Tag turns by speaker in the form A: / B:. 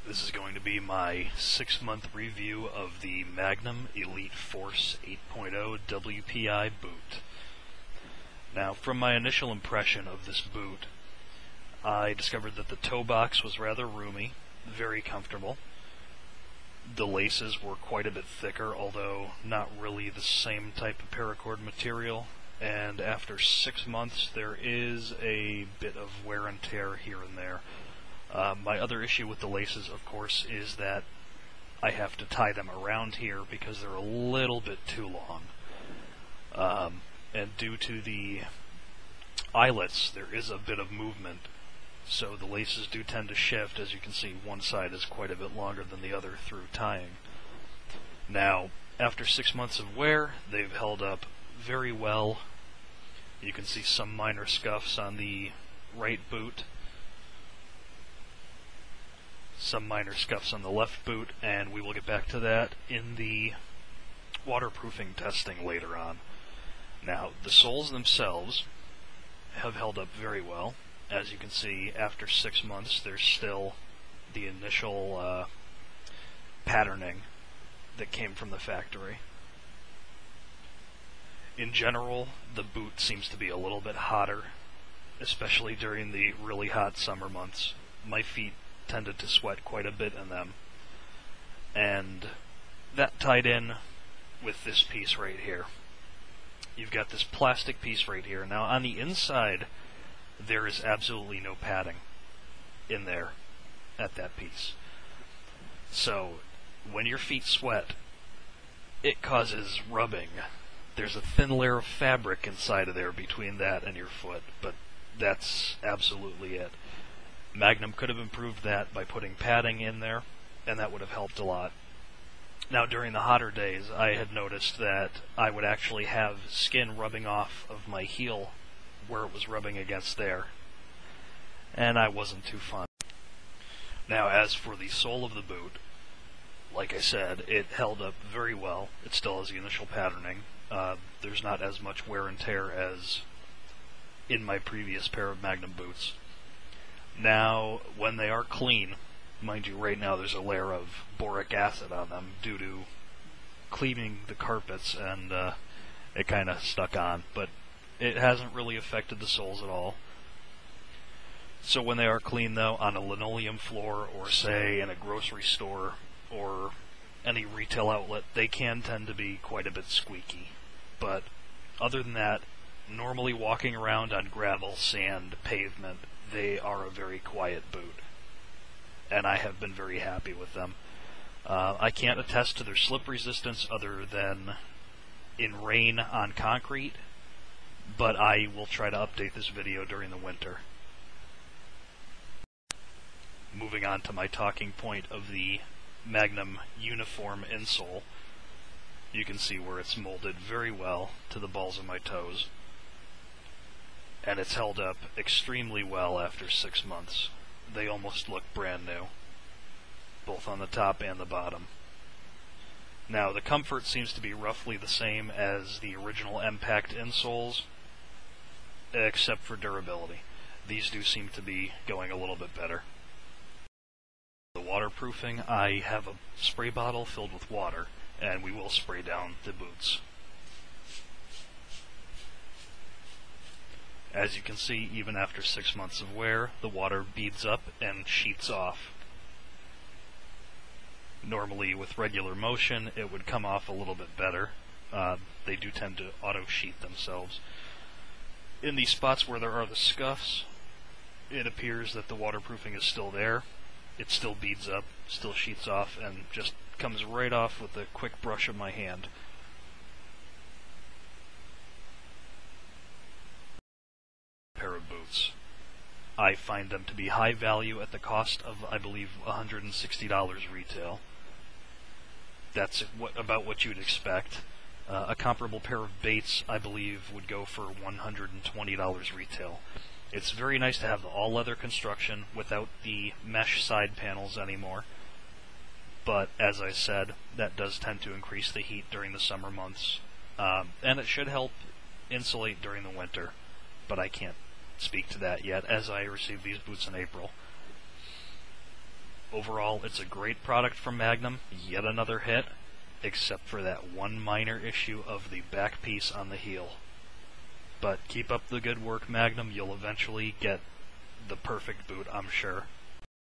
A: This is going to be my 6-month review of the Magnum Elite Force 8.0 WPi boot. Now, from my initial impression of this boot, I discovered that the toe box was rather roomy, very comfortable. The laces were quite a bit thicker, although not really the same type of paracord material. And after 6 months, there is a bit of wear and tear here and there. My other issue with the laces, of course, is that I have to tie them around here because they're a little bit too long. And due to the eyelets, there is a bit of movement, so the laces do tend to shift. As you can see, one side is quite a bit longer than the other through tying. Now, after 6 months of wear, they've held up very well. You can see some minor scuffs on the right boot, some minor scuffs on the left boot, and we will get back to that in the waterproofing testing later on. Now, the soles themselves have held up very well. As you can see, after 6 months, there's still the initial patterning that came from the factory. In general, the boot seems to be a little bit hotter, especially during the really hot summer months. My feet tended to sweat quite a bit in them, and that tied in with this piece right here. You've got this plastic piece right here. Now, on the inside, there is absolutely no padding in there at that piece. So, when your feet sweat, it causes rubbing. There's a thin layer of fabric inside of there between that and your foot, but that's absolutely it. Magnum could have improved that by putting padding in there, and that would have helped a lot. Now, during the hotter days, I had noticed that I would actually have skin rubbing off of my heel where it was rubbing against there, and I wasn't too fond. Now, as for the sole of the boot, like I said, it held up very well. It still has the initial patterning. There's not as much wear and tear as in my previous pair of Magnum boots. Now, when they are clean, mind you, right now there's a layer of boric acid on them due to cleaning the carpets, and it kind of stuck on, but it hasn't really affected the soles at all. So when they are clean, though, on a linoleum floor, or say in a grocery store or any retail outlet, they can tend to be quite a bit squeaky. But other than that, normally walking around on gravel, sand, pavement, they are a very quiet boot, and I have been very happy with them. I can't attest to their slip resistance other than in rain on concrete, but I will try to update this video during the winter. Moving on to my talking point of the Magnum uniform insole, you can see where it's molded very well to the balls of my toes, and it's held up extremely well after 6 months. They almost look brand new, both on the top and the bottom. Now, the comfort seems to be roughly the same as the original M-Pact insoles, except for durability. These do seem to be going a little bit better. The waterproofing, I have a spray bottle filled with water, and we will spray down the boots. As you can see, even after 6 months of wear, the water beads up and sheets off. Normally, with regular motion, it would come off a little bit better. They do tend to auto-sheet themselves. In the spots where there are the scuffs, it appears that the waterproofing is still there. It still beads up, still sheets off, and just comes right off with a quick brush of my hand. Pair of boots. I find them to be high value at the cost of, I believe, $160 retail. That's about what you'd expect. A comparable pair of Bates, I believe, would go for $120 retail. It's very nice to have the all-leather construction without the mesh side panels anymore. But, as I said, that does tend to increase the heat during the summer months. And it should help insulate during the winter. But I can't speak to that yet, as I received these boots in April. Overall, it's a great product from Magnum, yet another hit, except for that one minor issue of the back piece on the heel. But keep up the good work, Magnum. You'll eventually get the perfect boot, I'm sure.